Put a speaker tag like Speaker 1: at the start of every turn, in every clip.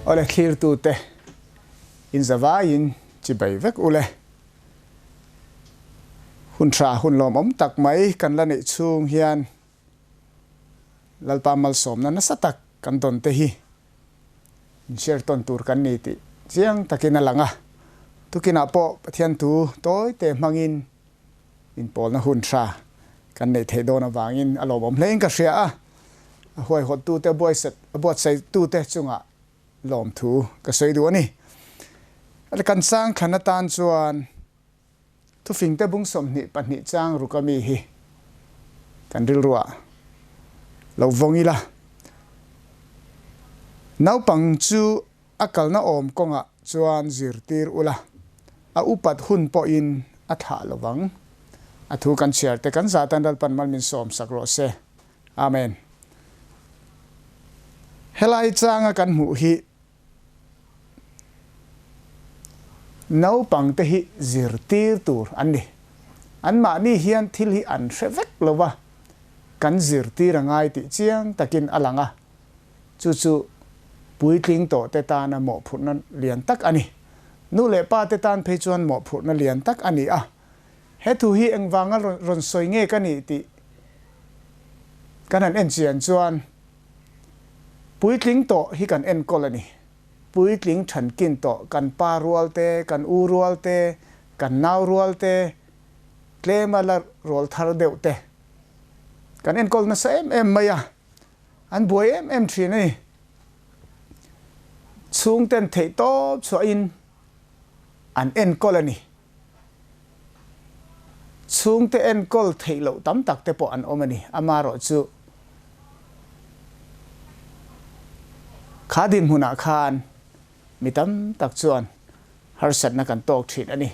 Speaker 1: ole clear tu te in zawa in chi bai vek ule hun tra hun lom om tak mai kan la nei chung hian lalpa Malsawmna na satak kan don te hi share ton tur kan ni ti chiang takin alanga tukina po pathian tu toy te mangin in pol na hun tra kan nei thei don awangin alom om hlein ka hria a hoi hot tu te boy set bot sai tu te chunga lom thu ka sei du ani ale kan sang khana tan chuan thu fing te bung som ni pan ni chang rukami hi kan ril ruwa lo vongila nau pang chu akal na om konga chuan zirtir ula a upat hun po in a tha lowang a thu kan share te kan za tan dal pan mal min som sakro se amen helai changa kan mu hi nau pang te hi zirtir tur ani an ma ni hian thil hi an hrevek lowa kan zirtir angai ti chiang takin alanga chu chu puitling to te ta na mo phut na lian tak ani nu le pa te tan phei chuan mo phut na lian tak ani a he thu hi engwanga ron soi nge ka ni ti kan an en chian chuan puitling to hi kan en kolani puitling than kin to kan pa rual te kan u rual te kan nau rual te klema la rol thar deu te kan en kol na sa em maya an boy em thri nei chung ten thei to cho in an en kolani chung te en kol thei lo tam tak te po an omani amaro chu khadin huna khan mitam tak chuan har sat na kan tok thit ani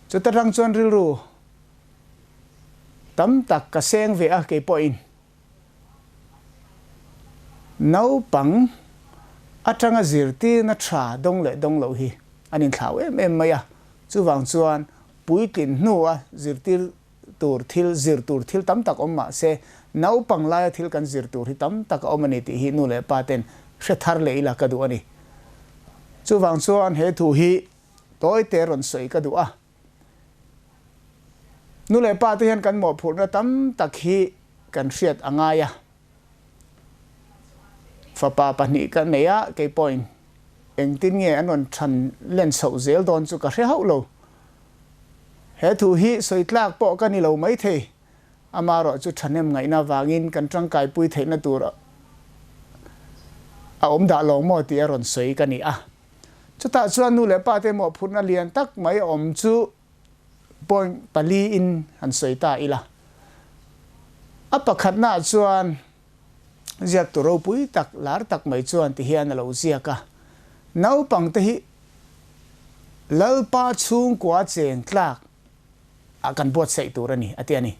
Speaker 1: chu tarang chuan rilru tam tak ka seng ve a ke point nau pang atanga zirti na tha dong lo hi anin thlau em maya chu wang chuan puitin nuwa zirtir tur thil tam tak omma se nau pang la thil kan zir tur hi tam tak omani ti hi nu le paten hre thar le ila ka du ani chu wang chuan he thu hi toy te ron soi ka du a nu le pa te hian kan mo phur na tam tak hi kan hriat angaya fa pa pani kan neya ke point eng tin nge anon than len so zel don chu ka hre hau lo he thu hi soi tlak po ka ni lo mai the amaro chu thanem ngai na wangin kan tang kai pui the na tur a om da lo mo ti ron soi ka ni a chu ta chuan nu le pa te mo phur na lian tak mai om chu point pali in han soi ta ila apakhat na chuan ziak tu ro pui tak lar tak mai chuan ti hian lo ziaka nau pang te hi lalpa chung kwa cheng tlak akan bot sei turani atiani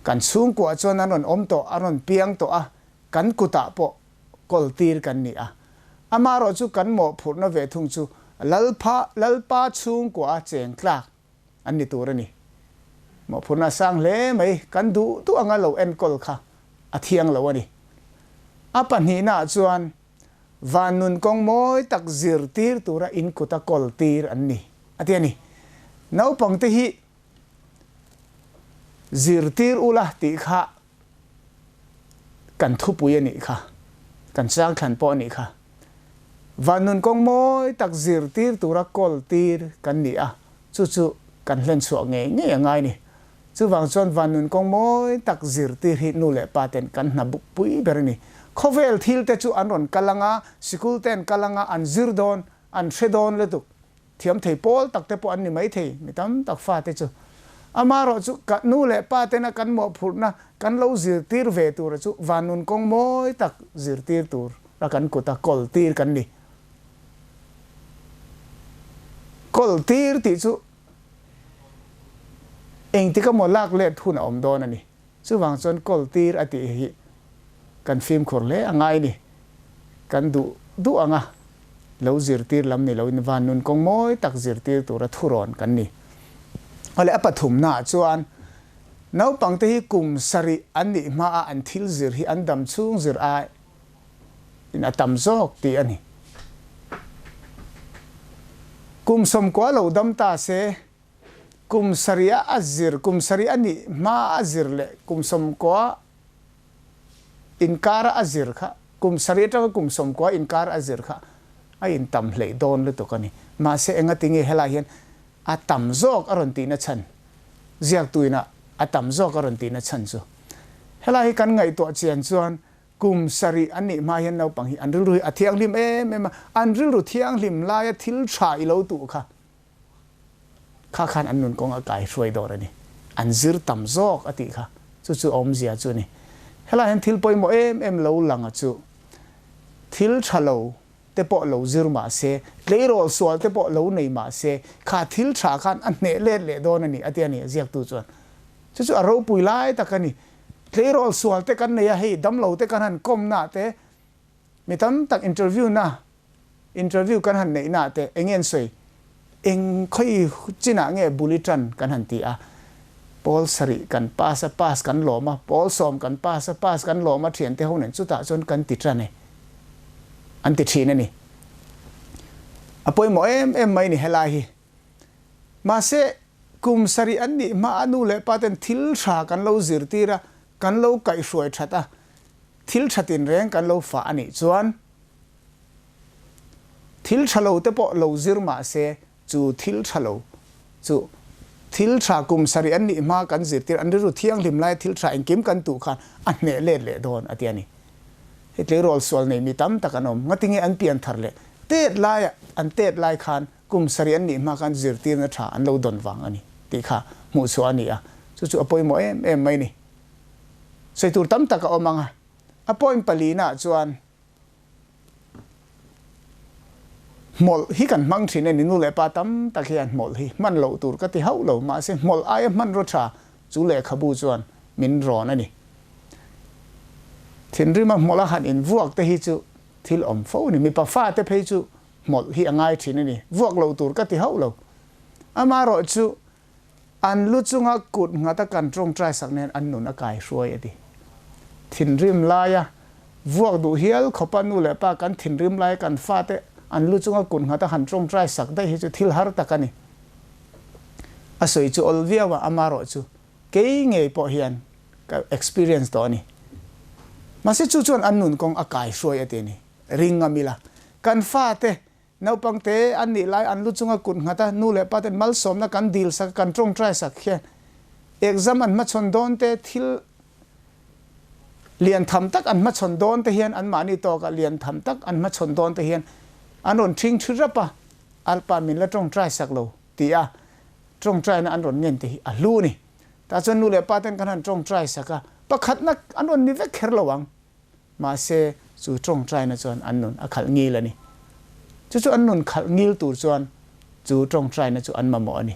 Speaker 1: kan chung kwa chuan anon om to anon piang to a kan kuta po koltir kan ni a amaro chu kan mo phur na ve thung chu lalpa chung kwa cheng tlak ani turani mo phur na sang le mai kan du tu anga lo en kol kha athiang lo ani apan hi na chuan vanun kong moi tak zirtir tura in kuta koltir anni atiani nau pang te hi zirtir ula ti kha kan thu pui ani kha kan chang than po ani kha vanun kong moi tak zirtir tura koltir kan ni a chu chu kan hlen chu nge ngai ni chu wang chon vanun kong moi tak zirtir hi nu le paten kan na buk pui berni khovel thil te chu anron kalanga sikul ten kalanga an zirdon an shedon le tu thiam thei pol tak te po an ni mai thei mitam tak fa te chu amaro chu ka nu le pa te na kan mo phurna kan lo zirtir ve tur chu vanun kong moi tak zirtir tur ra kan kuta koltir kan ni koltir ti chu eng ti ka mo lak le thun om don ani chu wang chon koltir ati hi kan film khor le angai ni kan du anga lo zirtir lam ni lo in vanun kong moi tak zirtir tura thuron kan ni ole apathum na chuan nau pang te hi kum sari ani ma an thil zir hi an dam chung zir a in atam zok ti ani kum som kwa lo dam ta se kum saria azir kum saria ni ma azir le kum som kwa inkara azir kha kum saria ta kum som kwa inkara azir kha a in tam hlei don le to kani ma se enga tingi hela hian a tam zok aron ti na chan ziak tuina a tam zok aron ti na chan chu hela hi kan ngai to chian chuan kum sari ani ma hian no pang hi anril ru athiang lim em anril ru thiang lim la ya thil tha i lo tu kha khan an nun kong a kai hroi dor ani anzir tam zok ati kha chu om zia chu ni hela hian thil poi mo em lo langa chu thil thalo te po lo zir ma se leirol sual te po lo nei ma se kha thil tha khan an ne le don ani ati ani ziak tu chuan chu aro pui lai takani leirol sual te kan nei hei dam lo te kan han kom na te mitam tak interview kan han nei na te engen soi eng khoi china nge bulletin kan han ti a Paul sari kan pass kan loma Paul som kan pass kan loma thian te honen chu ta chon kan ti tra ne an ti thina ni apoi mo em mai ni hela hi ma se kum sari an ni ma anu le paten thil tha kan lo zir tira kan lo kai hruai thata thil thatin reng kan lo fa ani chuan thil thalo te po lo zir ma se chu thil thalo chu thil tha kum sari an ni ma kan zir tir an ru thiang lim lai thil tha engkim kan tu khan an ne le don atiani hitle rol sol nei mi tam takanom ngatinge an pian tharle te lai an te lai khan kum sari an ni ma kan zir tir na tha an lo don wang ani ti kha mu chu ani a chu apoi mo em mai ni sei tur tam taka omanga apoi palina chuan mol hi kan mang thine ni nu le pa tam takhian mol hi man lo tur ka ti hau lo ma se mol ai man ro tha chu le khabu chuan min ron ani thinri ma mola han in vuak te hi chu thil om fo ni mi pa fa te phei chu mol hi angai thine ni vuak lo tur ka ti hau lo ama ro chu an lu chunga kut nga ta kan trong trai sak nen an nun a kai hruai ati thinrim laya vuak du hial khopa nu le pa kan thinrim lai kan fa te an lu chunga kun nga ta han trong trai sak dai hi chu thil har takani asoi chu olvia wa amaro chu ke nge po hian ka experience to ni mase chu chuan an nun kong akai hruai ati ni ring amila kan fa te nau pang te an ni lai an lu chunga kun nga ta nu le pa te Malsawmna kan deal sak kan trong trai sak hian exam an ma chon don te thil lian tham tak an ma chon don te hian an mani to ka lian tham tak an ma chon don te hian anon thing thira pa alpa min la trong trai sak lo tia trong trai na anon ngen te a lu ni ta chon nu le pa ten kan han trong trai saka pakhat na anon ni ve kher lawang ma se chu trong trai na chon anon a khal ngi la ni chu anon khal ngil tur chon chu trong trai na chu an ma mo ani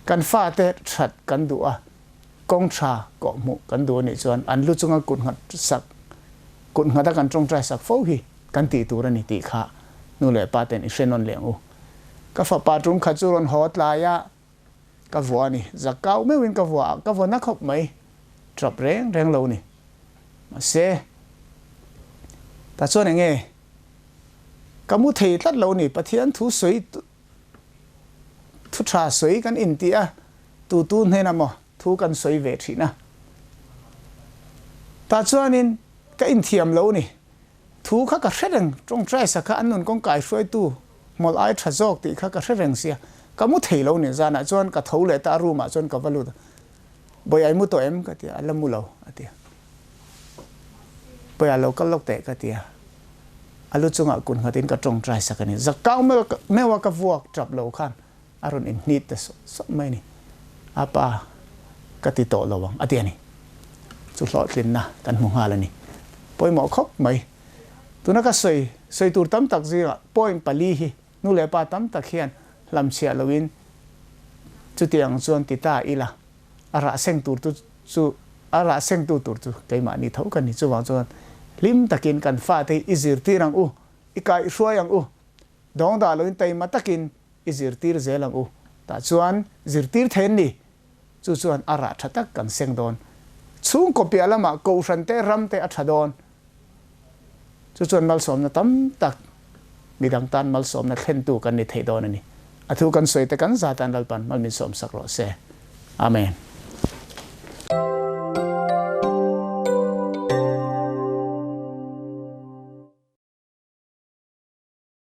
Speaker 1: kan fa te that kan du a kong tha ko mu kan du ni chon an lu chunga kun ngat sak kun ngata kan trong trai sak fo hi kan ti tur ani ti kha nu le pa ten ishenon le u ka fa pa tum kha churon hot la ya ka vua ni zakau me win ka vua na khop mai drop reng lo ni ma se ta chon nge ka mu thei tlat lo ni pathian thu soi thu tha soi kan in ti a tu ne na mo thu kan soi ve thina ta chuanin ka in thiam lo ni thu kha ka hredeng trong trai sakha anun kong kai hruai tu mol ai tha jok ti kha ka hredeng sia ka mu thei lo ni zana chuan ka tho le ta ru ma chuan ka valu boy ai mu to em ka ti alam mu lo atia boy a lo ka lok te ka ti alu chunga kun ngatin ka trong trai sakani zakau me wa ka vuak trap lo khan aron in nit te so mai ni apa ka ti to lo wang atia ni chu hlot lin na kan mu nga la ni poi mo khop mai tuna ka soi tur tam tak zira point pali hi nu le pa tam tak hian lam chia lowin chu tiang chuan ti ta ila ara seng tur tu chu ara seng tu tur chu keima ni thau kan ni chu wang chuan lim takin kan fa te izir tirang u ikai hruayang u dong da loin tai ma takin izir tir zelang u ta chuan zirtir then ni chu chuan ara thatak kan seng don chung ko pia lama ko ran te ram te athadon chu chuan Malsawmna tam tak midang tan Malsawmna thlen tu kan ni thei don ani athu kan soite kan zatan lalpan malmin som sakro se amen